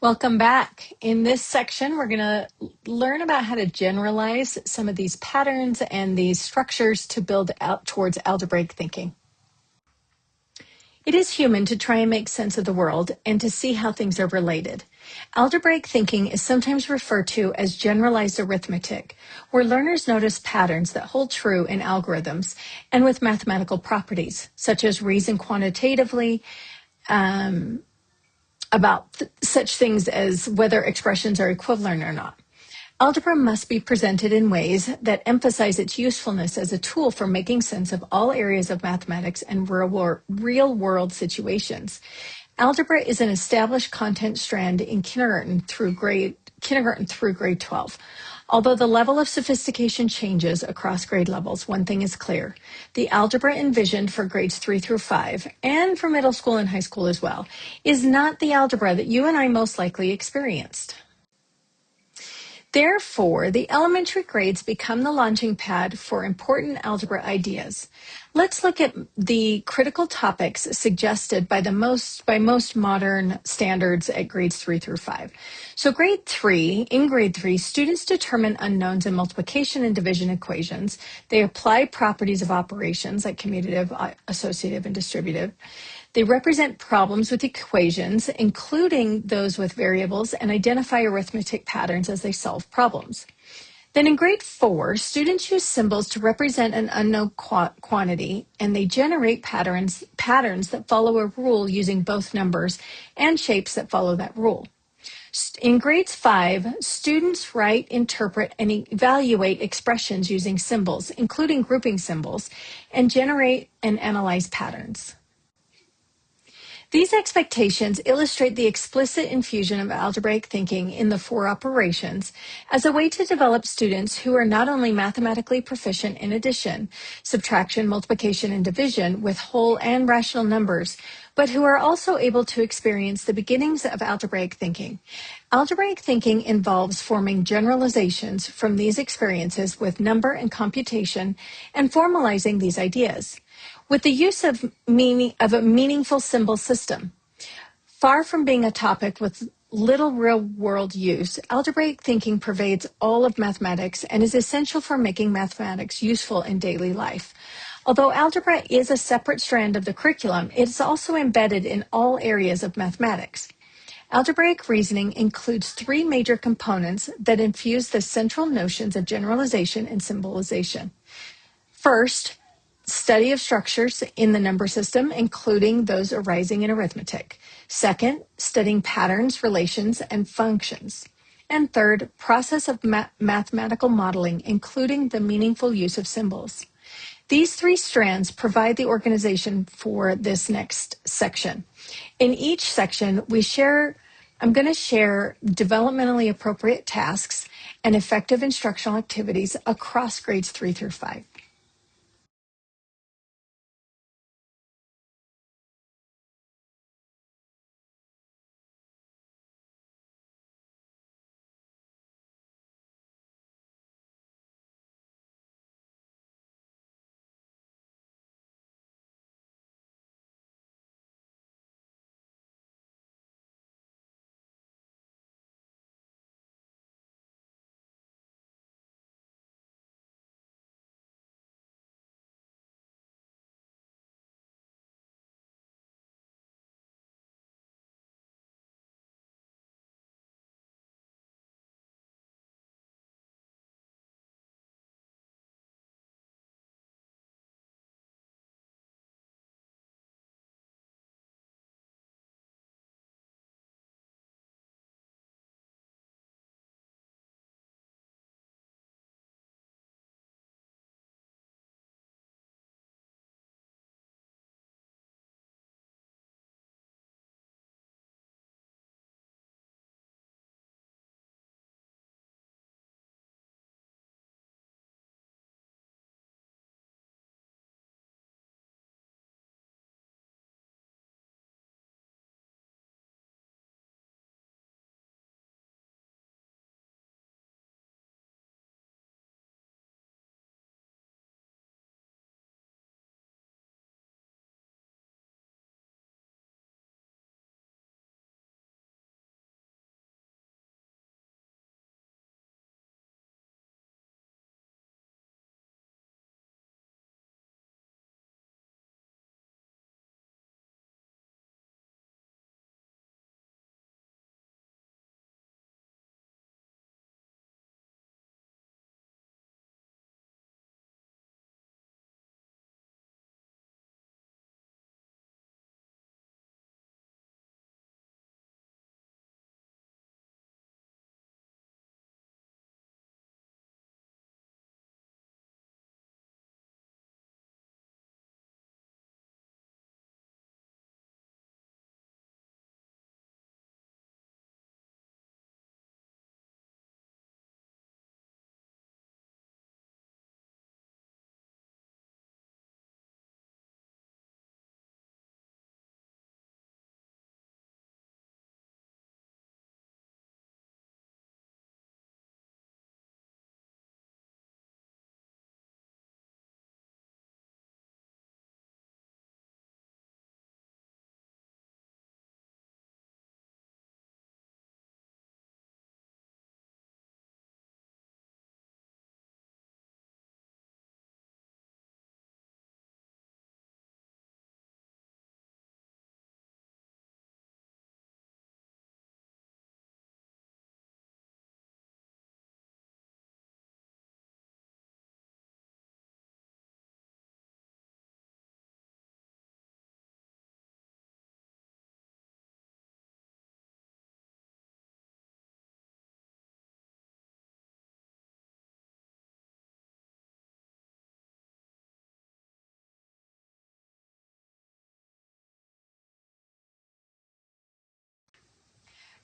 Welcome back. In this section, we're going to learn about how to generalize some of these patterns and these structures to build out towards algebraic thinking. It is human to try and make sense of the world and to see how things are related. Algebraic thinking is sometimes referred to as generalized arithmetic, where learners notice patterns that hold true in algorithms and with mathematical properties, such as reason quantitatively, about such things as whether expressions are equivalent or not. Algebra must be presented in ways that emphasize its usefulness as a tool for making sense of all areas of mathematics and real-world situations. Algebra is an established content strand in kindergarten through grade 12. Although the level of sophistication changes across grade levels, one thing is clear. The algebra envisioned for grades 3 through 5, and for middle school and high school as well, is not the algebra that you and I most likely experienced. Therefore, the elementary grades become the launching pad for important algebra ideas. Let's look at the critical topics suggested by most modern standards at grades 3 through 5. So in grade 3, students determine unknowns in multiplication and division equations. They apply properties of operations like commutative, associative, and distributive. They represent problems with equations, including those with variables, and identify arithmetic patterns as they solve problems. Then in grade 4, students use symbols to represent an unknown quantity, and they generate patterns that follow a rule using both numbers and shapes that follow that rule. In grades 5, students write, interpret, and evaluate expressions using symbols, including grouping symbols, and generate and analyze patterns. These expectations illustrate the explicit infusion of algebraic thinking in the 4 operations as a way to develop students who are not only mathematically proficient in addition, subtraction, multiplication, and division with whole and rational numbers, but who are also able to experience the beginnings of algebraic thinking. Algebraic thinking involves forming generalizations from these experiences with number and computation and formalizing these ideas with the use of a meaningful symbol system. Far from being a topic with little real-world use, algebraic thinking pervades all of mathematics and is essential for making mathematics useful in daily life. Although algebra is a separate strand of the curriculum, it is also embedded in all areas of mathematics. Algebraic reasoning includes 3 major components that infuse the central notions of generalization and symbolization. First, study of structures in the number system, including those arising in arithmetic. Second, studying patterns, relations, and functions. And third, process of mathematical modeling, including the meaningful use of symbols. These 3 strands provide the organization for this next section. In each section, I'm going to share developmentally appropriate tasks and effective instructional activities across grades 3 through 5.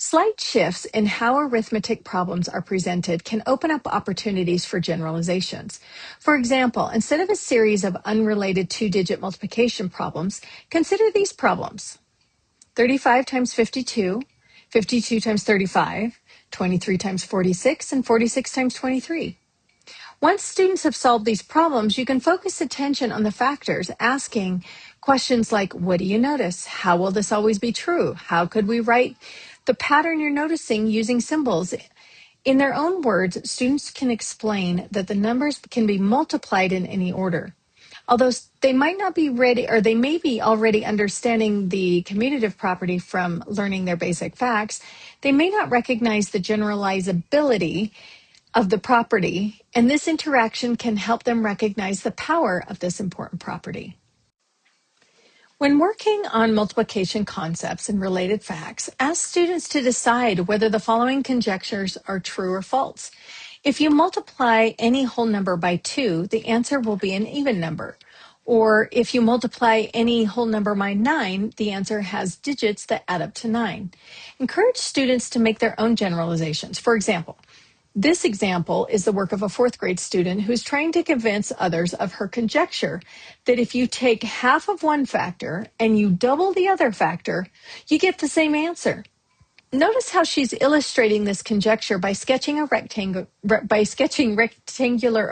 Slight shifts in how arithmetic problems are presented can open up opportunities for generalizations. For example, instead of a series of unrelated two-digit multiplication problems, consider these problems. 35 times 52, 52 times 35, 23 times 46, and 46 times 23. Once students have solved these problems, you can focus attention on the factors, asking questions like, what do you notice? How will this always be true? How could we write the pattern you're noticing using symbols? In their own words, students can explain that the numbers can be multiplied in any order. Although they might not be ready, or they may be already understanding the commutative property from learning their basic facts, they may not recognize the generalizability of the property, and this interaction can help them recognize the power of this important property. When working on multiplication concepts and related facts, ask students to decide whether the following conjectures are true or false. If you multiply any whole number by 2, the answer will be an even number. Or if you multiply any whole number by 9, the answer has digits that add up to 9. Encourage students to make their own generalizations. For example, this example is the work of a fourth grade student who's trying to convince others of her conjecture that if you take half of one factor and you double the other factor, you get the same answer. Notice how she's illustrating this conjecture by sketching rectangular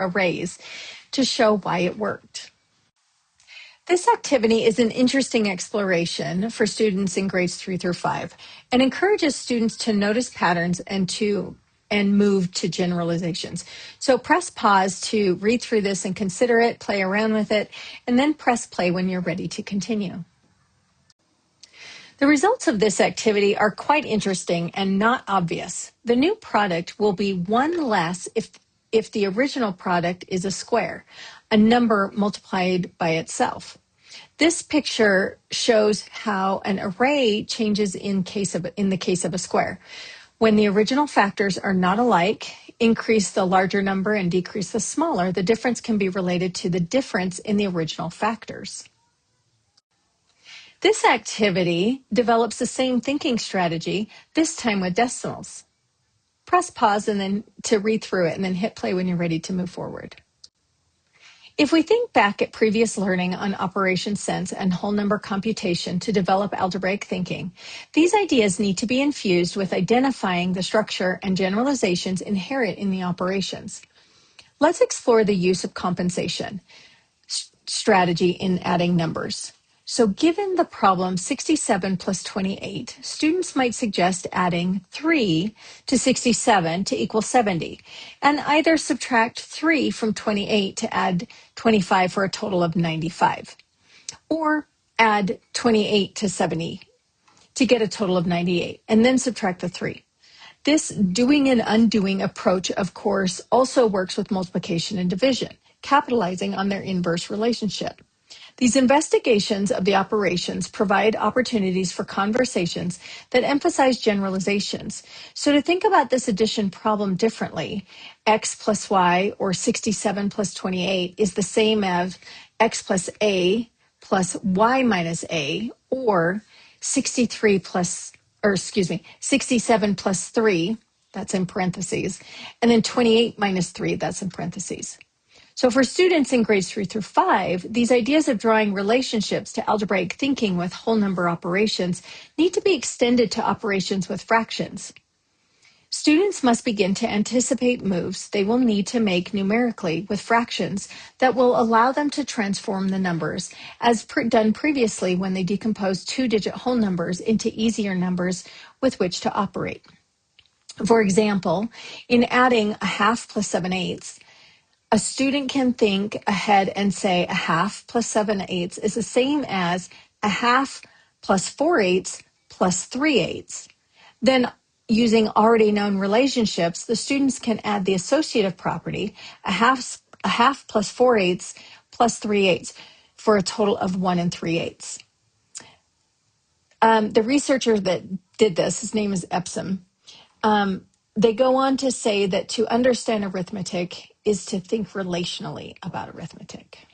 arrays to show why it worked. This activity is an interesting exploration for students in grades 3 through 5 and encourages students to notice patterns and move to generalizations. So press pause to read through this and consider it, play around with it, and then press play when you're ready to continue. The results of this activity are quite interesting and not obvious. The new product will be one less if the original product is a square, a number multiplied by itself. This picture shows how an array changes in the case of a square. When the original factors are not alike, increase the larger number and decrease the smaller, the difference can be related to the difference in the original factors. This activity develops the same thinking strategy, this time with decimals. Press pause and then to read through it and then hit play when you're ready to move forward. If we think back at previous learning on operation sense and whole number computation to develop algebraic thinking, these ideas need to be infused with identifying the structure and generalizations inherent in the operations. Let's explore the use of compensation strategy in adding numbers. So given the problem 67 plus 28, students might suggest adding 3 to 67 to equal 70, and either subtract 3 from 28 to add 25 for a total of 95, or add 28 to 70 to get a total of 98, and then subtract the 3. This doing and undoing approach, of course, also works with multiplication and division, capitalizing on their inverse relationship. These investigations of the operations provide opportunities for conversations that emphasize generalizations. So to think about this addition problem differently, x plus y or 67 plus 28 is the same as x plus a plus y minus a, or 67 plus 3, that's in parentheses, and then 28 minus 3, that's in parentheses. So for students in grades 3 through 5, these ideas of drawing relationships to algebraic thinking with whole number operations need to be extended to operations with fractions. Students must begin to anticipate moves they will need to make numerically with fractions that will allow them to transform the numbers, as done previously when they decomposed two-digit whole numbers into easier numbers with which to operate. For example, in adding a half plus 7/8, a student can think ahead and say a half plus 7/8 is the same as a half plus 4/8 plus 3/8. Then, using already known relationships, the students can add the associative property, a half plus 4/8 plus 3/8, for a total of 1 3/8. The researcher that did this, his name is Epsom, they go on to say that to understand arithmetic is to think relationally about arithmetic.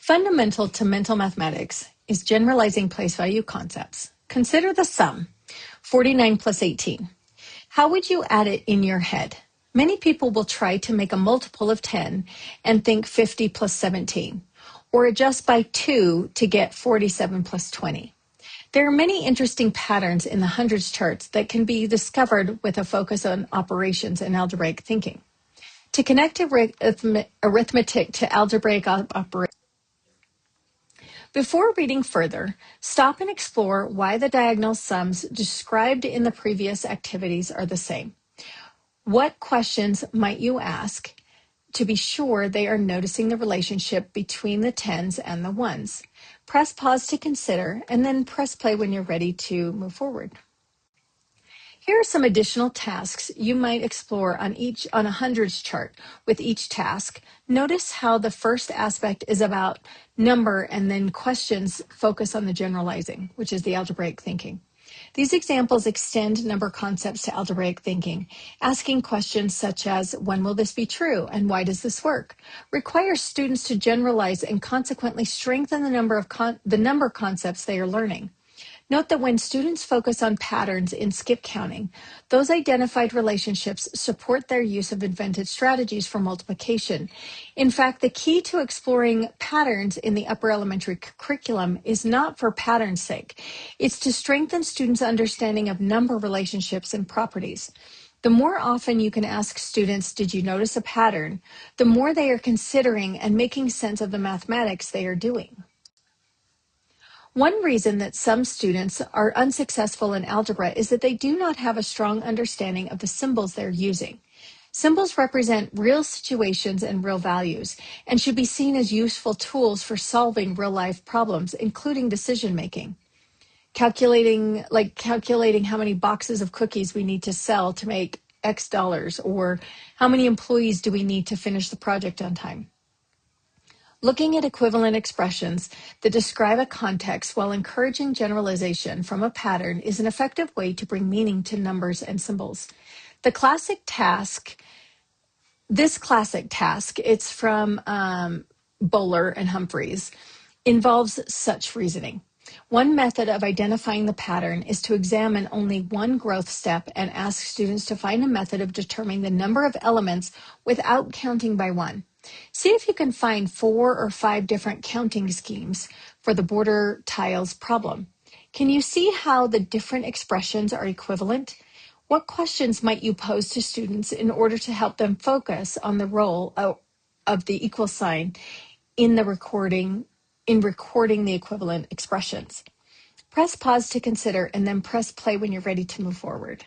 Fundamental to mental mathematics is generalizing place value concepts. Consider the sum, 49 plus 18. How would you add it in your head? Many people will try to make a multiple of 10 and think 50 plus 17, or adjust by 2 to get 47 plus 20. There are many interesting patterns in the hundreds charts that can be discovered with a focus on operations and algebraic thinking. To connect arithmetic to algebraic operations, before reading further, stop and explore why the diagonal sums described in the previous activities are the same. What questions might you ask to be sure they are noticing the relationship between the tens and the ones? Press pause to consider, and then press play when you're ready to move forward. Here are some additional tasks you might explore on a hundreds chart. With each task, notice how the first aspect is about number, and then questions focus on the generalizing, which is the algebraic thinking. These examples extend number concepts to algebraic thinking. Asking questions such as, when will this be true and why does this work, requires students to generalize and consequently strengthen the number concepts they are learning. Note that when students focus on patterns in skip counting, those identified relationships support their use of invented strategies for multiplication. In fact, the key to exploring patterns in the upper elementary curriculum is not for pattern's sake. It's to strengthen students' understanding of number relationships and properties. The more often you can ask students, did you notice a pattern, the more they are considering and making sense of the mathematics they are doing. One reason that some students are unsuccessful in algebra is that they do not have a strong understanding of the symbols they're using. Symbols represent real situations and real values, and should be seen as useful tools for solving real-life problems, including decision-making. Calculating how many boxes of cookies we need to sell to make X dollars, or how many employees do we need to finish the project on time. Looking at equivalent expressions that describe a context while encouraging generalization from a pattern is an effective way to bring meaning to numbers and symbols. This classic task, it's from Bowler and Humphreys, involves such reasoning. One method of identifying the pattern is to examine only one growth step and ask students to find a method of determining the number of elements without counting by one. See if you can find 4 or 5 different counting schemes for the border tiles problem. Can you see how the different expressions are equivalent? What questions might you pose to students in order to help them focus on the role of the equal sign in recording the equivalent expressions? Press pause to consider, and then press play when you're ready to move forward.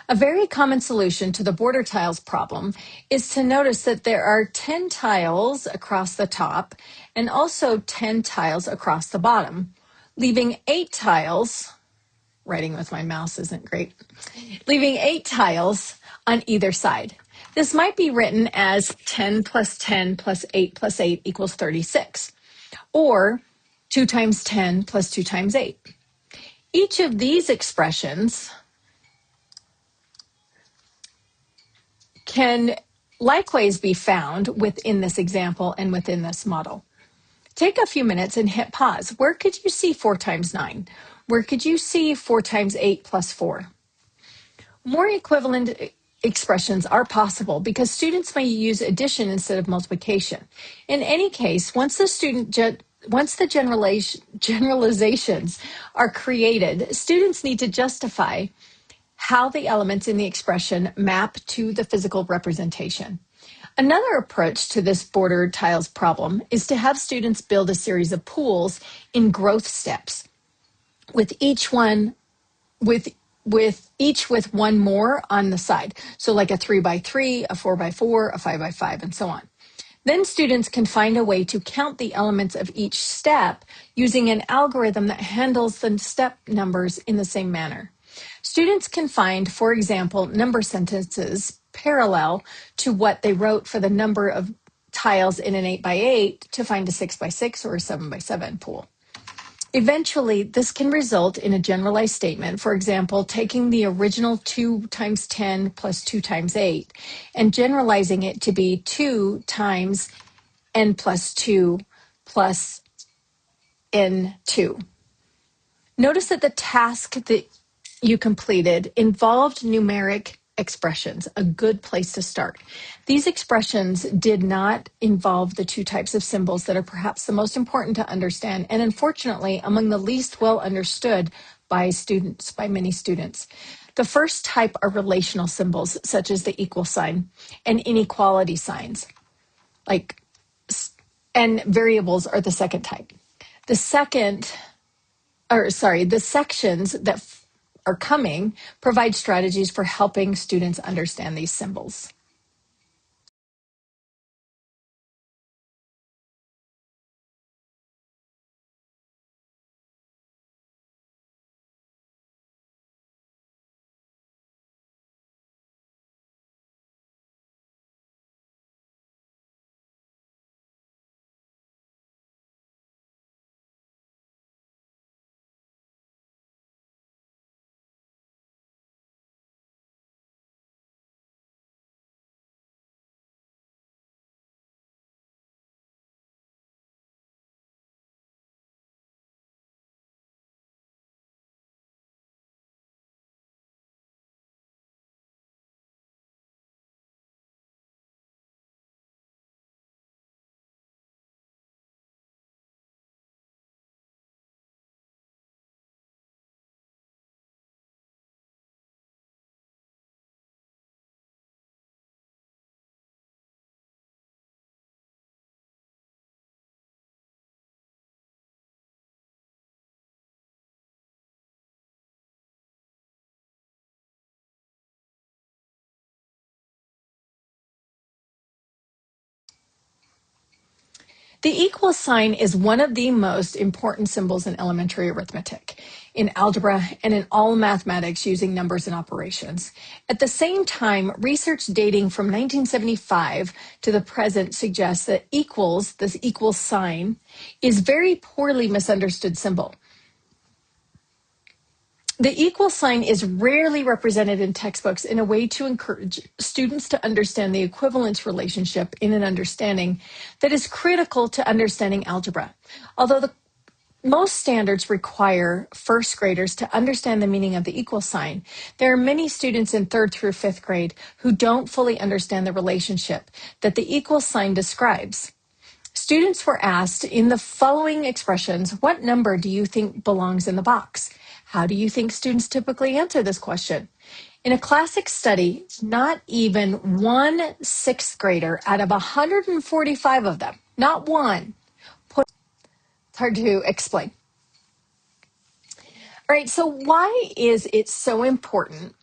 A very common solution to the border tiles problem is to notice that there are 10 tiles across the top and also 10 tiles across the bottom, leaving 8 tiles, writing with my mouse isn't great, leaving 8 tiles on either side. This might be written as 10 plus 10 plus 8 plus 8 equals 36, or 2 times 10 plus 2 times 8. Each of these expressions can likewise be found within this example and within this model. Take a few minutes and hit pause. Where could you see 4 times 9? Where could you see 4 times 8 plus 4? More equivalent expressions are possible because students may use addition instead of multiplication. In any case, once the generalizations are created, students need to justify how the elements in the expression map to the physical representation. Another approach to this border tiles problem is to have students build a series of pools in growth steps, with each with one more on the side. So like a 3x3, a 4x4, a 5x5, and so on. Then students can find a way to count the elements of each step using an algorithm that handles the step numbers in the same manner. Students can find, for example, number sentences parallel to what they wrote for the number of tiles in an 8x8 to find a 6x6 or a 7x7 pool. Eventually, this can result in a generalized statement, for example, taking the original 2 times 10 plus 2 times 8 and generalizing it to be 2 times n plus 2 plus n2. Notice that the task that you completed involved numeric expressions, a good place to start. These expressions did not involve the two types of symbols that are perhaps the most important to understand, and unfortunately, among the least well understood by students, by many students. The first type are relational symbols, such as the equal sign and inequality signs, and variables are the second type. The sections that are coming provide strategies for helping students understand these symbols. The equal sign is one of the most important symbols in elementary arithmetic, in algebra, and in all mathematics using numbers and operations. At the same time, research dating from 1975 to the present suggests that equals, this equal sign, is a very poorly misunderstood symbol. The equal sign is rarely represented in textbooks in a way to encourage students to understand the equivalence relationship in an understanding that is critical to understanding algebra. Although most standards require first graders to understand the meaning of the equal sign, there are many students in 3rd through 5th grade who don't fully understand the relationship that the equal sign describes. Students were asked in the following expressions, what number do you think belongs in the box? How do you think students typically answer this question? In a classic study, not even one 6th grader out of 145 of them, not one, it's hard to explain. All right, so why is it so important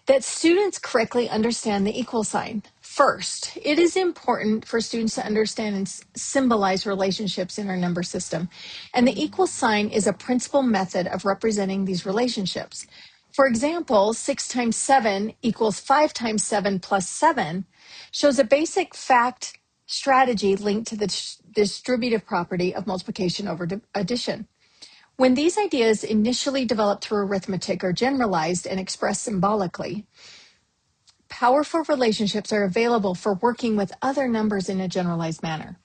that students correctly understand the equal sign? First, it is important for students to understand and symbolize relationships in our number system. And the equal sign is a principal method of representing these relationships. For example, 6 times 7 equals 5 times 7 plus 7 shows a basic fact strategy linked to the distributive property of multiplication over addition. When these ideas initially developed through arithmetic are generalized and expressed symbolically, powerful relationships are available for working with other numbers in a generalized manner.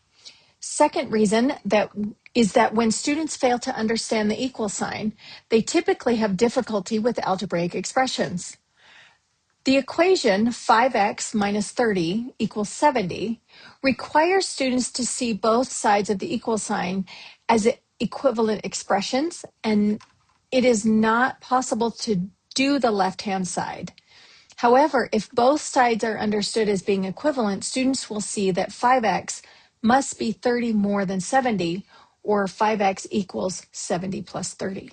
Second reason is that when students fail to understand the equal sign, they typically have difficulty with algebraic expressions. The equation 5x minus 30 equals 70 requires students to see both sides of the equal sign as equivalent expressions, and it is not possible to do the left-hand side. However, if both sides are understood as being equivalent, students will see that 5x must be 30 more than 70, or 5x equals 70 plus 30.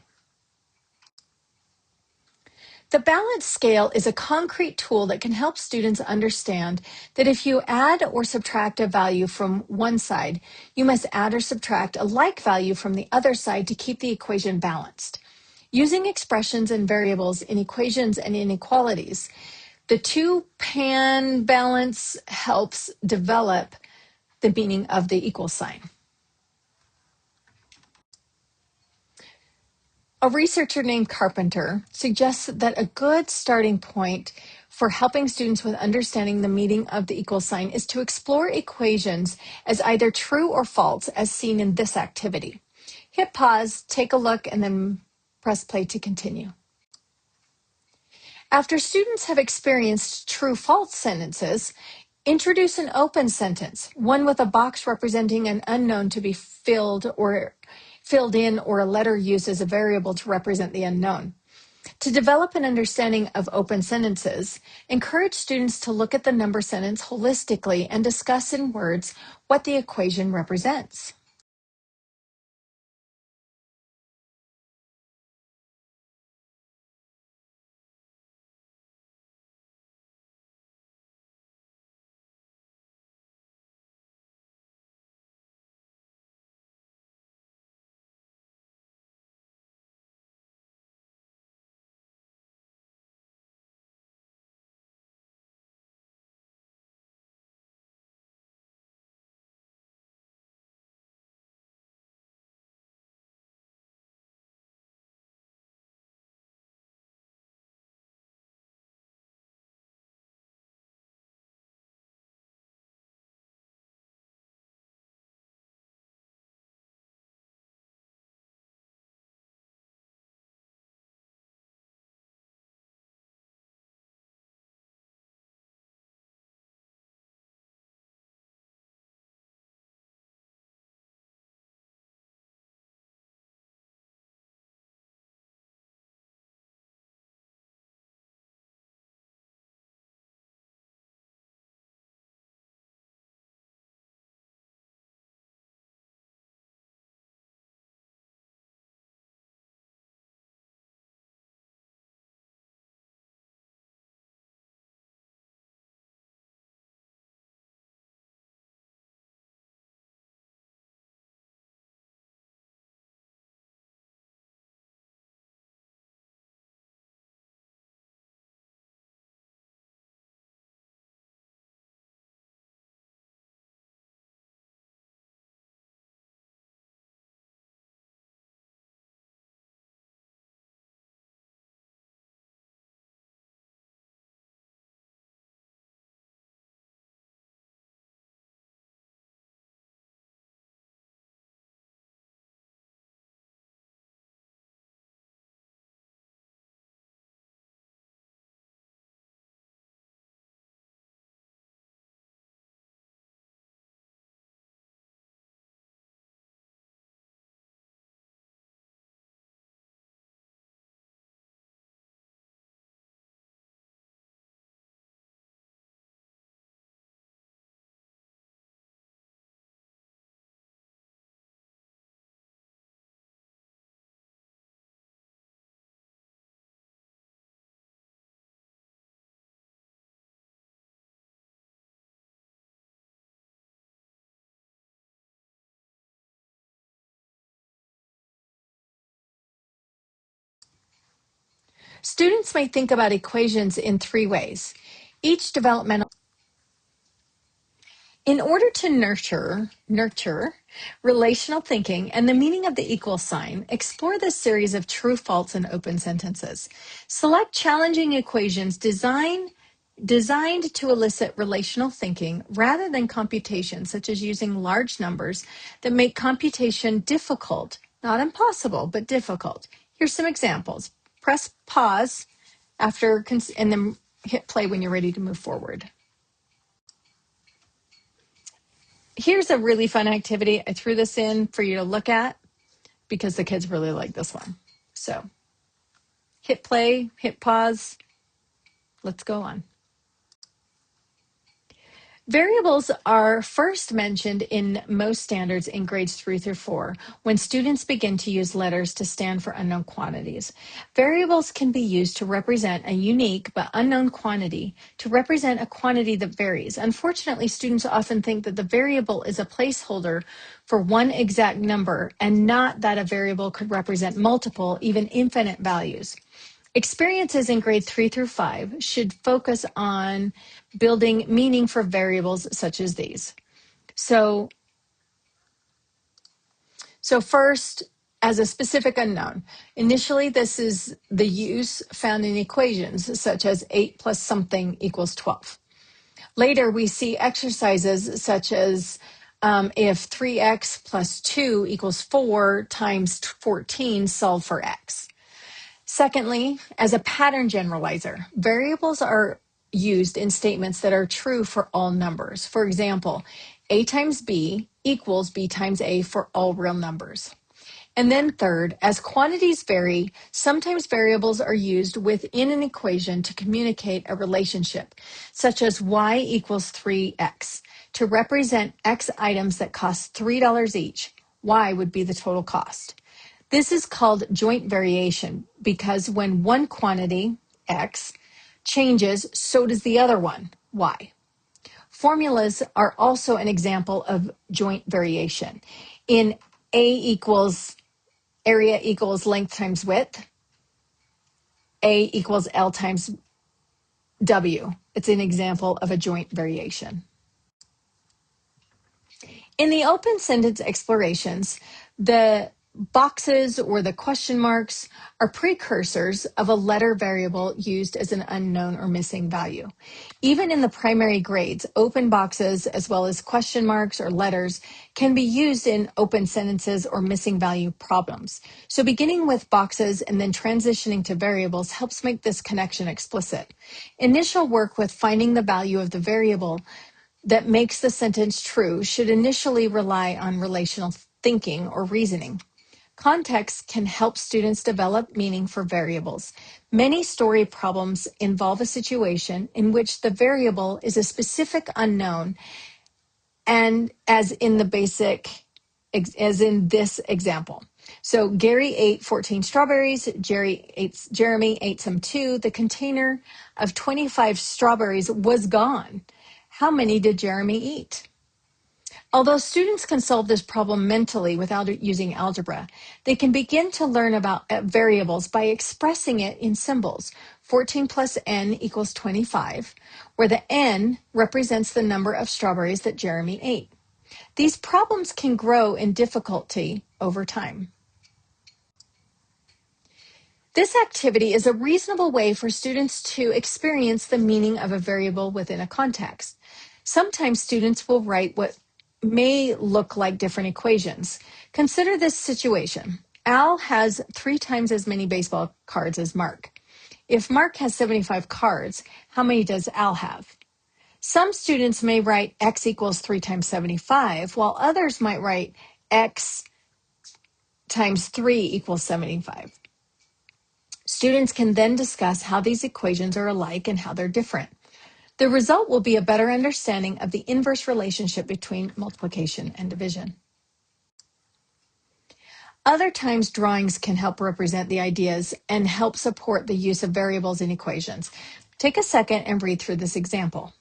The balance scale is a concrete tool that can help students understand that if you add or subtract a value from one side, you must add or subtract a like value from the other side to keep the equation balanced. Using expressions and variables in equations and inequalities, the two-pan balance helps develop the meaning of the equal sign. A researcher named Carpenter suggests that a good starting point for helping students with understanding the meaning of the equal sign is to explore equations as either true or false, as seen in this activity. Hit pause, take a look, and then press play to continue. After students have experienced true-false sentences, introduce an open sentence, one with a box representing an unknown to be filled in, or a letter used as a variable to represent the unknown. To develop an understanding of open sentences, encourage students to look at the number sentence holistically and discuss in words what the equation represents. Students may think about equations in three ways. Each developmental In order to nurture relational thinking and the meaning of the equal sign, explore this series of true, false, and open sentences. Select challenging equations designed to elicit relational thinking rather than computation, such as using large numbers that make computation difficult, not impossible, but difficult. Here's some examples. Press pause and then hit play when you're ready to move forward. Here's a really fun activity. I threw this in for you to look at because the kids really like this one. So hit play, hit pause. Let's go on. Variables are first mentioned in most standards in grades 3 through 4 when students begin to use letters to stand for unknown quantities. Variables can be used to represent a unique but unknown quantity, to represent a quantity that varies. Unfortunately, students often think that the variable is a placeholder for one exact number and not that a variable could represent multiple, even infinite values. Experiences in grade 3 through 5 should focus on building meaning for variables such as these. So first, as a specific unknown. Initially, this is the use found in equations such as 8 plus something equals 12. Later, we see exercises such as if 3x plus 2 equals 4 times 14, solve for x. Secondly, as a pattern generalizer, variables are used in statements that are true for all numbers. For example, a times b equals b times a for all real numbers. And then third, as quantities vary, sometimes variables are used within an equation to communicate a relationship, such as y equals 3x. To represent x items that cost $3 each, y would be the total cost. This is called joint variation because when one quantity, x, changes, so does the other one, y. Formulas are also an example of joint variation. In A equals area equals length times width, A equals L times W. It's an example of a joint variation. In the open sentence explorations, the boxes or the question marks are precursors of a letter variable used as an unknown or missing value. Even in the primary grades, open boxes as well as question marks or letters can be used in open sentences or missing value problems. So beginning with boxes and then transitioning to variables helps make this connection explicit. Initial work with finding the value of the variable that makes the sentence true should initially rely on relational thinking or reasoning. Context can help students develop meaning for variables. Many story problems involve a situation in which the variable is a specific unknown, and as in this example. So Gary ate 14 strawberries, Jeremy ate some too. The container of 25 strawberries was gone. How many did Jeremy eat? Although students can solve this problem mentally without using algebra, they can begin to learn about variables by expressing it in symbols. 14 plus n equals 25, where the n represents the number of strawberries that Jeremy ate. These problems can grow in difficulty over time. This activity is a reasonable way for students to experience the meaning of a variable within a context. Sometimes students will write what may look like different equations. Consider this situation. Al has 3 times as many baseball cards as Mark. If Mark has 75 cards, how many does Al have? Some students may write x equals 3 times 75, while others might write x times 3 equals 75. Students can then discuss how these equations are alike and how they're different. The result will be a better understanding of the inverse relationship between multiplication and division. Other times, drawings can help represent the ideas and help support the use of variables in equations. Take a second and read through this example.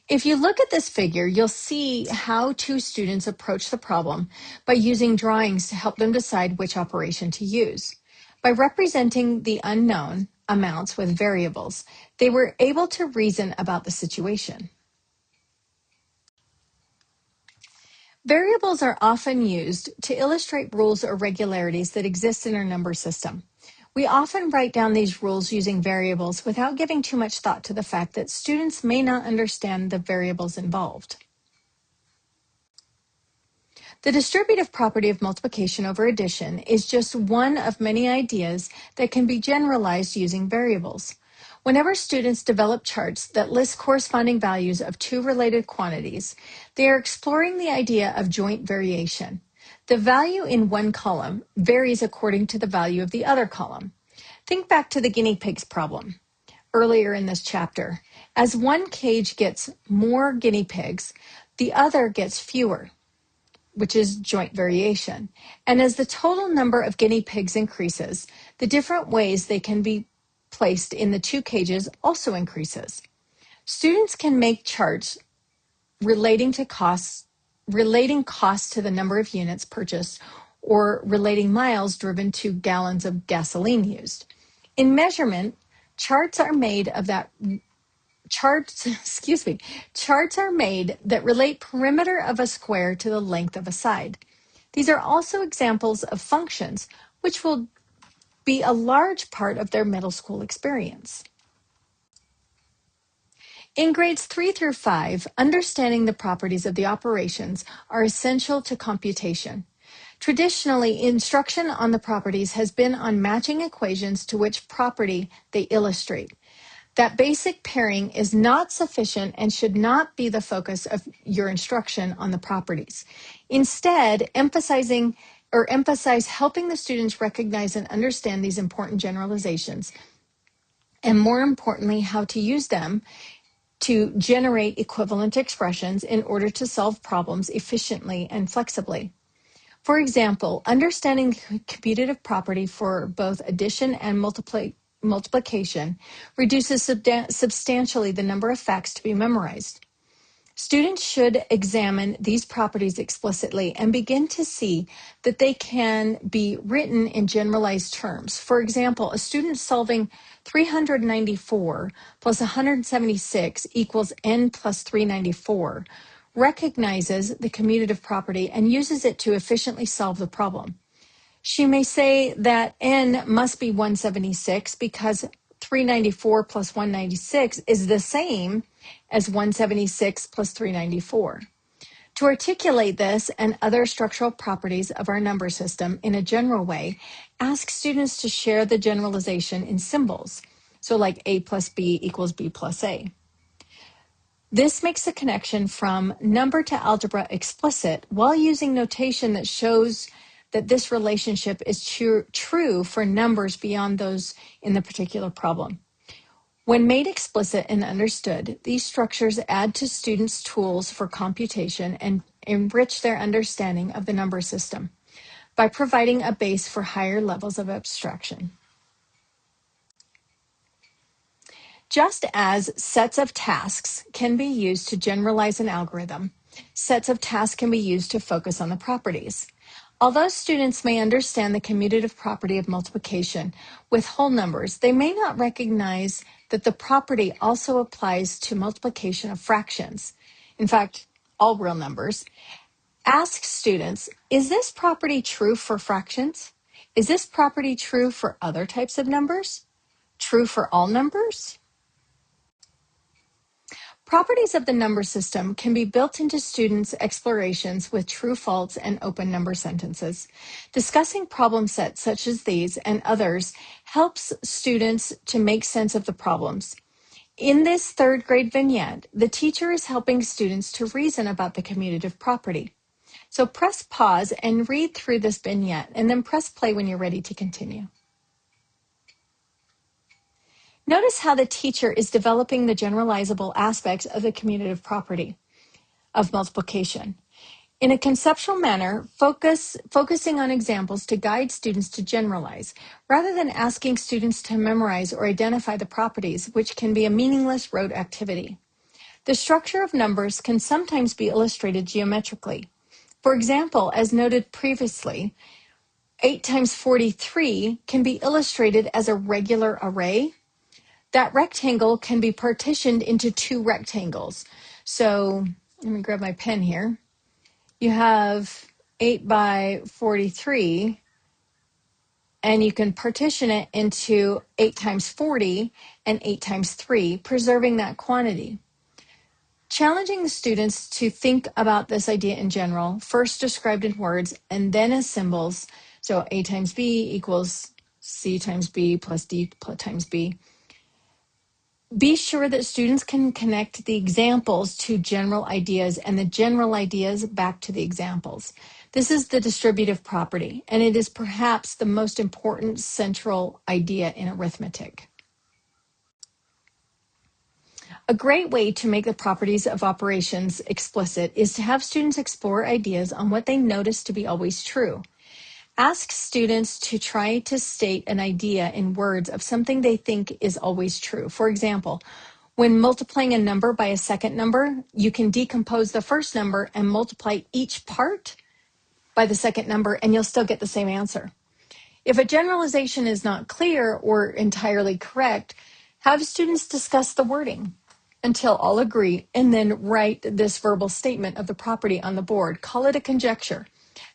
If you look at this figure, you'll see how 2 students approach the problem by using drawings to help them decide which operation to use. By representing the unknown amounts with variables, they were able to reason about the situation. Variables are often used to illustrate rules or regularities that exist in our number system. We often write down these rules using variables without giving too much thought to the fact that students may not understand the variables involved. The distributive property of multiplication over addition is just one of many ideas that can be generalized using variables. Whenever students develop charts that list corresponding values of 2 related quantities, they are exploring the idea of joint variation. The value in one column varies according to the value of the other column. Think back to the guinea pigs problem earlier in this chapter. As one cage gets more guinea pigs, the other gets fewer, which is joint variation. And as the total number of guinea pigs increases, the different ways they can be placed in the 2 cages also increases. Students can make charts relating costs to the number of units purchased or relating miles driven to gallons of gasoline used. In measurement, charts are made of that charts are made that relate perimeter of a square to the length of a side. These are also examples of functions, which will be a large part of their middle school experience. In grades 3 through 5, understanding the properties of the operations are essential to computation. Traditionally, instruction on the properties has been on matching equations to which property they illustrate. That basic pairing is not sufficient and should not be the focus of your instruction on the properties. Instead, emphasize helping the students recognize and understand these important generalizations, and more importantly, how to use them to generate equivalent expressions in order to solve problems efficiently and flexibly. For example, understanding the commutative property for both addition and multiplication reduces substantially the number of facts to be memorized. Students should examine these properties explicitly and begin to see that they can be written in generalized terms. For example, a student solving 394 plus 176 equals n plus 394 recognizes the commutative property and uses it to efficiently solve the problem. She may say that n must be 176 because 394 plus 196 is the same as 176 plus 394. To articulate this and other structural properties of our number system in a general way, ask students to share the generalization in symbols. So like a plus b equals b plus a. This makes the connection from number to algebra explicit while using notation that shows that this relationship is true for numbers beyond those in the particular problem. When made explicit and understood, these structures add to students' tools for computation and enrich their understanding of the number system by providing a base for higher levels of abstraction. Just as sets of tasks can be used to generalize an algorithm, sets of tasks can be used to focus on the properties. Although students may understand the commutative property of multiplication with whole numbers, they may not recognize that the property also applies to multiplication of fractions. In fact, all real numbers. Ask students, is this property true for fractions? Is this property true for other types of numbers? True for all numbers? Properties of the number system can be built into students' explorations with true, false, and open number sentences. Discussing problem sets such as these and others helps students to make sense of the problems. In this third grade vignette, the teacher is helping students to reason about the commutative property. So press pause and read through this vignette, and then press play when you're ready to continue. Notice how the teacher is developing the generalizable aspects of the commutative property of multiplication. In a conceptual manner, focusing on examples to guide students to generalize, rather than asking students to memorize or identify the properties, which can be a meaningless rote activity. The structure of numbers can sometimes be illustrated geometrically. For example, as noted previously, 8 times 43 can be illustrated as a regular array. That rectangle can be partitioned into two rectangles. So let me grab my pen here. You have 8 by 43, and you can partition it into 8 times 40 and 8 times 3, preserving that quantity. Challenging the students to think about this idea in general, first described in words and then as symbols. So A times B equals C times B plus D times B. Be sure that students can connect the examples to general ideas and the general ideas back to the examples. This is the distributive property, and it is perhaps the most important central idea in arithmetic. A great way to make the properties of operations explicit is to have students explore ideas on what they notice to be always true. Ask students to try to state an idea in words of something they think is always true. For example, when multiplying a number by a second number, you can decompose the first number and multiply each part by the second number, and you'll still get the same answer. If a generalization is not clear or entirely correct, have students discuss the wording. until all agree, and then write this verbal statement of the property on the board. Call it a conjecture,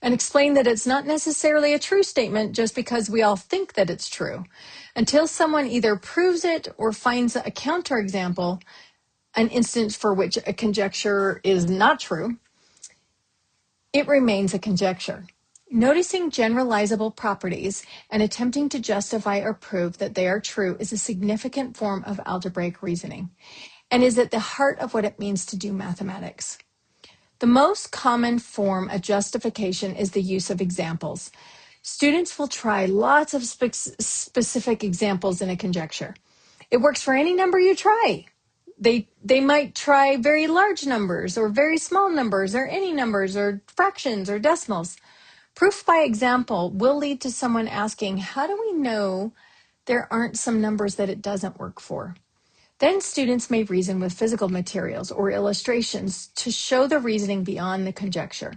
and explain that it's not necessarily a true statement just because we all think that it's true. Until someone either proves it or finds a counterexample, an instance for which a conjecture is not true, it remains a conjecture. Noticing generalizable properties and attempting to justify or prove that they are true is a significant form of algebraic reasoning and is at the heart of what it means to do mathematics. The most common form of justification is the use of examples. Students will try lots of specific examples in a conjecture. It works for any number you try. They might try very large numbers or very small numbers or any numbers or fractions or decimals. Proof by example will lead to someone asking, how do we know there aren't some numbers that it doesn't work for? Then students may reason with physical materials or illustrations to show the reasoning beyond the conjecture.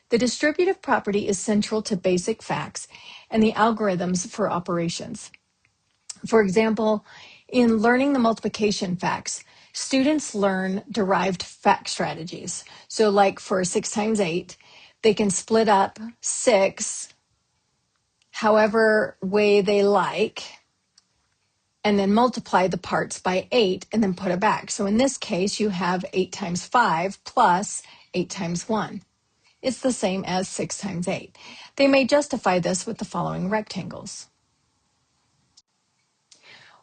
The distributive property is central to basic facts and the algorithms for operations. For example, in learning the multiplication facts, students learn derived fact strategies. So like for 6 times 8, they can split up 6 however way they like, and then multiply the parts by 8 and then put it back. So in this case, you have 8 times 5 plus 8 times 1. It's the same as 6 times 8. They may justify this with the following rectangles.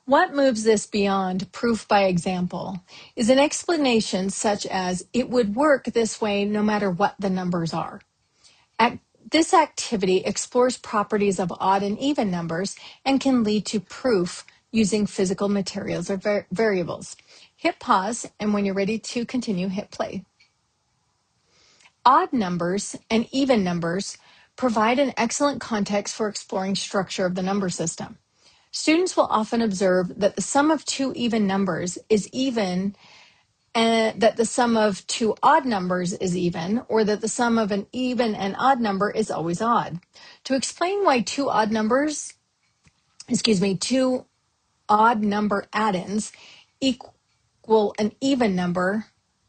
What moves this beyond proof by example is an explanation such as it would work this way no matter what the numbers are. This activity explores properties of odd and even numbers and can lead to proof using physical materials or variables. Hit pause, and when you're ready to continue, hit play. Odd numbers and even numbers provide an excellent context for exploring structure of the number system. Students will often observe that the sum of two even numbers is even, and that the sum of two odd numbers is even, or that the sum of an even and odd number is always odd. To explain why two odd number add-ins equal an even number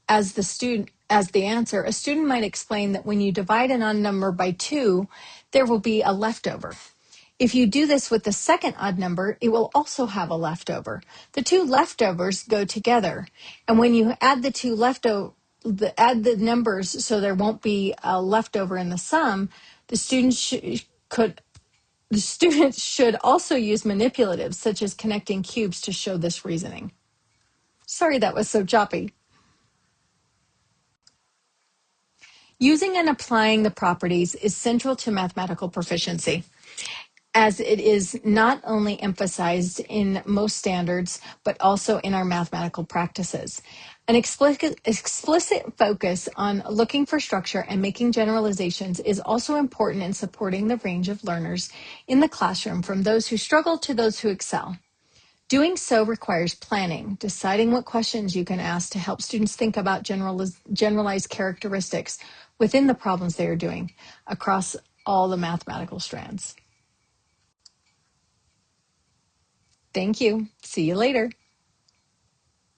as the answer, a student might explain that when you divide an odd number by 2, there will be a leftover. If you do this with the second odd number, it will also have a leftover. The two leftovers go together, and when you add add the numbers so there won't be a leftover in the sum, the students should also use manipulatives such as connecting cubes to show this reasoning. Sorry that was so choppy. Using and applying the properties is central to mathematical proficiency, as it is not only emphasized in most standards, but also in our mathematical practices. An explicit focus on looking for structure and making generalizations is also important in supporting the range of learners in the classroom, from those who struggle to those who excel. Doing so requires planning, deciding what questions you can ask to help students think about generalized characteristics within the problems they are doing across all the mathematical strands. Thank you. See you later.